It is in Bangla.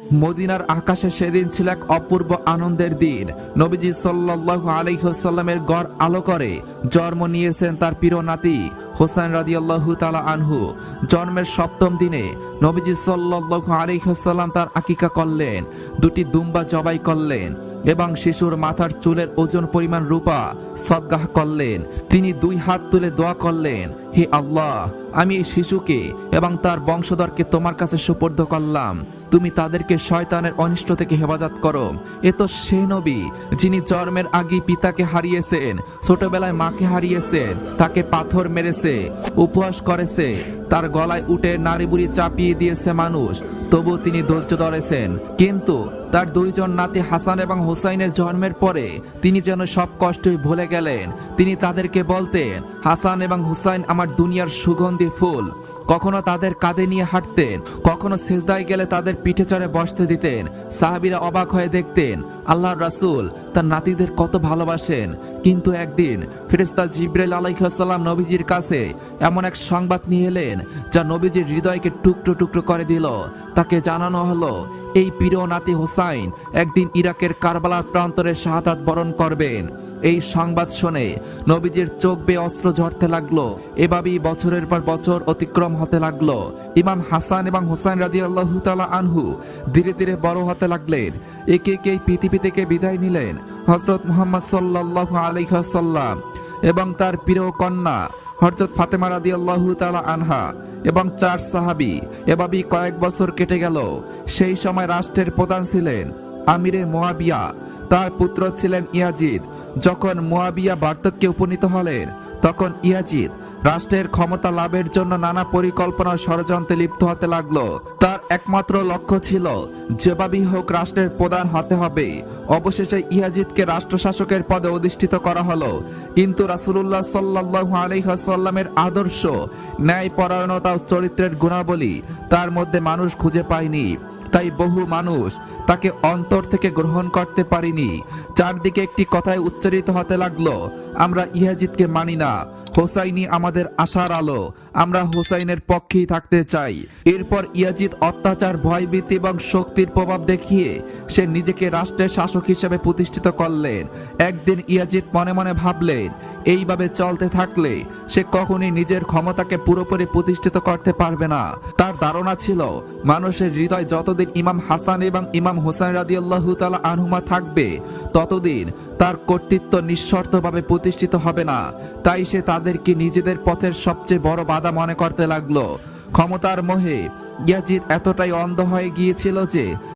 মদিনার আকাশে সেদিন ছিল এক অপূর্ব আনন্দের দিন। নবীজি সাল্লাল্লাহু আলাইহি ওয়াসাল্লামের গড় আলো করে জন্ম নিয়েছেন তার প্রিয় নাতি হোসেন রাদিয়াল্লাহু তাআলা আনহু। জন্মের সপ্তম দিনে নবীজি সাল্লাল্লাহু আলাইহি ওয়াসাল্লাম তার আকিকা করলেন, দুটি দুম্বা জবাই করলেন এবং শিশুর মাথার চুলের ওজন পরিমাণ রূপা সদকাহ করলেন। তিনি দুই হাত তুলে দোয়া করলেন, হে আল্লাহ, আমি এই শিশুকে এবং তার বংশধরকে তোমার কাছে সুপর্দ করলাম, তুমি তাদেরকে শয়তানের অনিষ্ট থেকে হেফাজত করো। এ তো সে নবী যিনি জন্মের আগে পিতাকে হারিয়েছেন, ছোটবেলায় মাকে হারিয়েছেন, তাকে পাথর মেরেছে, উপহাস করেছে, তার গলায় উঠে নারী বুড়ি চাপিয়ে দিয়েছে মানুষ, তবু তিনি ধৈর্য ধরেছেন। কিন্তু তার দুইজন নাতি হাসান এবং হুসাইনের জন্মের পরে তিনি যেন সব কষ্টই ভুলে গেলেন। তিনি তাদেরকে বলতেন, হাসান এবং হুসাইন আমার দুনিয়ার সুগন্ধি ফুল। কখনো তাদের কাঁধে নিয়ে হাঁটতেন, কখনো সেজদায় গেলে তাদের পিঠে চড়ে বসতে দিতেন। সাহাবীরা অবাক হয়ে দেখতেন আল্লাহর রাসূল তার নাতিদের কত ভালোবাসেন। কিন্তু একদিন ফেরেশতা জিবরাইল আলাইহিস সালাম নবীজির কাছে এমন এক সংবাদ নিয়ে এলেন যা নবীজির হৃদয়কে টুকরো টুকরো করে দিল। তাকে জানানো হলো এই প্রিয় নাতি হোসাইন একদিন ইরাকের কারবালার প্রান্তরে শাহাদাত বরণ করবেন। এই সংবাদ শুনে নবীজির চোখ বেয়ে অস্ত্র ঝরতে লাগলো। এভাবেই বছরের পর বছর অতিক্রম হতে লাগলো। ইমাম হাসান এবং হোসাইন রাদিয়াল্লাহু তাআলা আনহু ধীরে ধীরে বড় হতে লাগলেন। একে একে পৃথিবী থেকে বিদায় নিলেন হযরত মুহাম্মদ সাল্লাল্লাহু আলাইহি ওয়াসাল্লাম এবং তার প্রিয় কন্যা হযরত ফাতেমা রাদিয়াল্লাহু তাআলা আনহা এবং 4 সাহাবী। এভাবেই কয়েক বছর কেটে গেল। সেই সময় রাষ্ট্রের প্রধান ছিলেন আমিরে মুয়াবিয়া, তার পুত্র ছিলেন ইয়াজিদ। যখন মুয়াবিয়া বার্ধক্যে উপনীত হলেন তখন ইয়াজিদ রাষ্ট্রের ক্ষমতা লাভের জন্য নানা পরিকল্পনা ষড়যন্ত্রে লিপ্ত হতে লাগলো। তার একমাত্র লক্ষ্য ছিল যেভাবেই হোক রাষ্ট্রের প্রধান হতে হবে। অবশেষে ইয়াজিদকে রাষ্ট্রশাসকের পদে অধিষ্ঠিত করা হলো। কিন্তু রাসূলুল্লাহ সাল্লাল্লাহু আলাইহি ওয়াসাল্লামের আদর্শ, ন্যায়পরায়ণতা ও চরিত্রের গুণাবলী তার মধ্যে মানুষ খুঁজে পায়নি। তাই বহু মানুষ তাকে অন্তর থেকে গ্রহণ করতে পারেনি। চারদিকে একটি কথাই উচ্চারিত হতে লাগলো, আমরা ইয়াজিদকে মানি না, হোসাইনি আমাদের আশার আলো, আমরা হোসাইনের পক্ষেই থাকতে চাই। এরপর ইয়াজিদ অত্যাচার, ভয়ভীতি এবং শক্তির প্রভাব দেখিয়ে সে নিজেকে রাষ্ট্রের শাসক হিসেবে প্রতিষ্ঠিত করলেন। একদিন ইয়াজিদ মনে মনে ভাবলেন, এইভাবে চলতে থাকলে সে কখনই নিজের ক্ষমতাকে পুরোপুরি প্রতিষ্ঠিত করতে পারবে না। তার ধারণা ছিল মানুষের হৃদয় যতদিন ইমাম হাসান এবং ইমাম হোসেন রাদিয়াল্লাহু তাআলা আনহুমা থাকবে ততদিন তার কর্তৃত্ব নিঃশর্তভাবে প্রতিষ্ঠিত হবে না। তাই সে তাদেরকে নিজেদের পথের সবচেয়ে বড় বাধা মনে করতে লাগলো। ক্ষমতার মোহে ইয়াজিদ এতটাই অন্ধ হয়ে গিয়েছিল যে